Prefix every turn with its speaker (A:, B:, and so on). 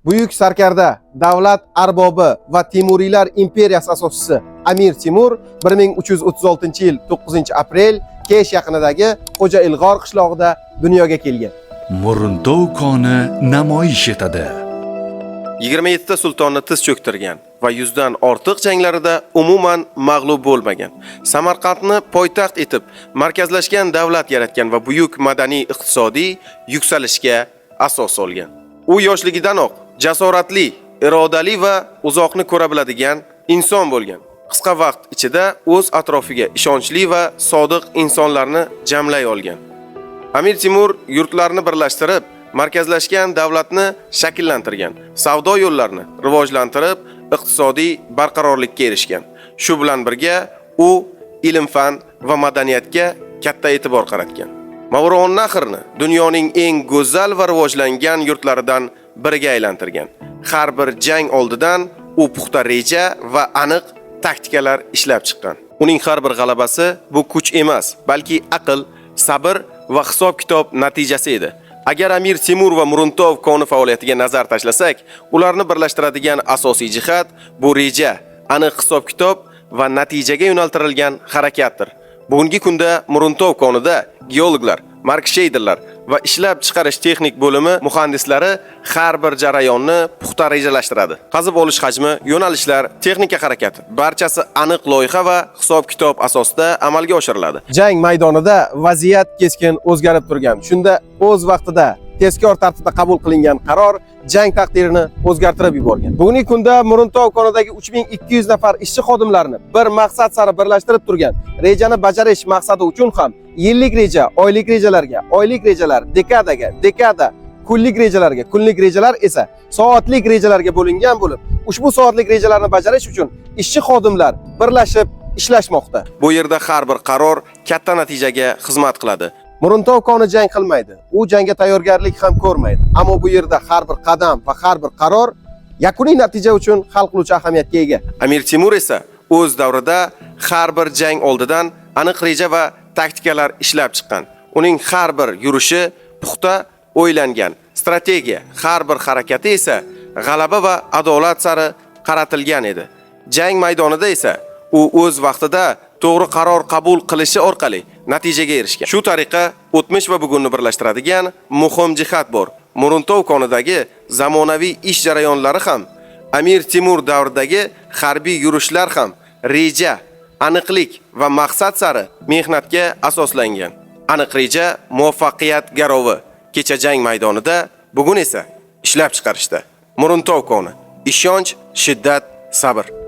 A: Buyuk sarkarda, davlat arbobi va Temuriylar imperiyasi asoschisi Amir Temur 1336-yil 9-aprel Kesh yaqinidagi Xo'ja Ilg'or qishlog'ida dunyoga kelgan.
B: Muruntov koni namoyish etadi.
C: 27 ta sultonni tiz cho'ktirgan va 100 dan ortiq janglarida umuman mag'lub bo'lmagan. Samarqandni poytaxt etib markazlashgan davlat yaratgan va buyuk madaniy iqtisodiy yuksalishga asos solgan. U yoshligidanoq jasoratli, irodali va uzoqni ko'ra biladigan inson bo'lgan. Qisqa vaqt ichida o'z atrofiga ishonchli va sodiq insonlarni jamlay olgan. Amir Temur yurtlarni birlashtirib, markazlashgan davlatni shakllantirgan, savdo yo'llarini rivojlantirib, iqtisodiy barqarorlikka erishgan. Shu bilan birga u ilm-fan va madaniyatga katta e'tibor qaratgan. Mavron-Nahrni dunyoning eng go'zal va rivojlangan yurtlaridan biriga aylantirgan. Har bir jang oldidan u puxta reja va aniq taktikalar ishlab chiqqan. Uning har bir g'alabasi bu kuch emas, balki aql, sabr va hisob-kitob natijasi edi. Agar Amir Temur va Muruntov koni faoliyatiga nazar tashlasak, ularni birlashtiradigan asosiy jihat bu reja, aniq hisob-kitob va natijaga yo'naltirilgan harakatdir. Bugungi kunda Muruntov konida geologlar, marksheyderlar va ishlab chiqarish texnik bo'limi muhandislari har bir jarayonni puxta rejalashtiradi. Qazib olish hajmi, yo'nalishlar, texnika harakati barchasi aniq loyiha va hisob-kitob asosida amalga oshiriladi.
A: Jang maydonida vaziyat keskin o'zgarib turgan. Shunda o'z vaqtida tezkor tartibda qabul qilingan qaror jang taqdirini o'zgartirib yuborgan. Bugungi kunda Muruntov konidagi 3200 nafar ishchi xodimlarni bir maqsad sari birlashtirib turgan. Rejani bajarish maqsadi uchun ham yillik reja, oylik rejalarga, oylik rejalar dekada, kunlik rejalarga, kunlik rejalar esa soatlik rejalarga bo'lingan bo'lib, ushbu soatlik rejalarni bajarish uchun ishchi xodimlar birlashib ishlashmoqda.
C: Bu yerda har bir qaror katta natijaga xizmat qiladi.
A: Muruntov koni jang qilmaydi. U jangga tayyorgarlik ham ko'rmaydi. Ammo bu yerda har bir qadam va har bir qaror yakuniy natija uchun hal qiluvchi ahamiyatga ega.
C: Amir Temur esa o'z davrida har bir jang oldidan aniq reja va taktikalar ishlab chiqqan. Uning har bir yurishi puxta o'ylangan. Strategiya, har bir harakati esa g'alaba va adolat sari qaratilgan edi. Jang maydonida esa u o'z vaqtida to'g'ri qaror qabul qilishi orqali natijaga erishgan. Shu tariqa o'tmish va bugunni birlashtiradigan muhim jihat bor. Muruntov konidagi zamonaviy ish jarayonlari ham, Amir Temur davridagi harbiy yurishlar ham reja, aniqlik va maqsad sari mehnatga asoslangan. Aniq reja muvaffaqiyat garovi. Kecha jang maydonida, bugun esa ishlab chiqarishda. Muruntov koni ishonch, shiddat, sabr.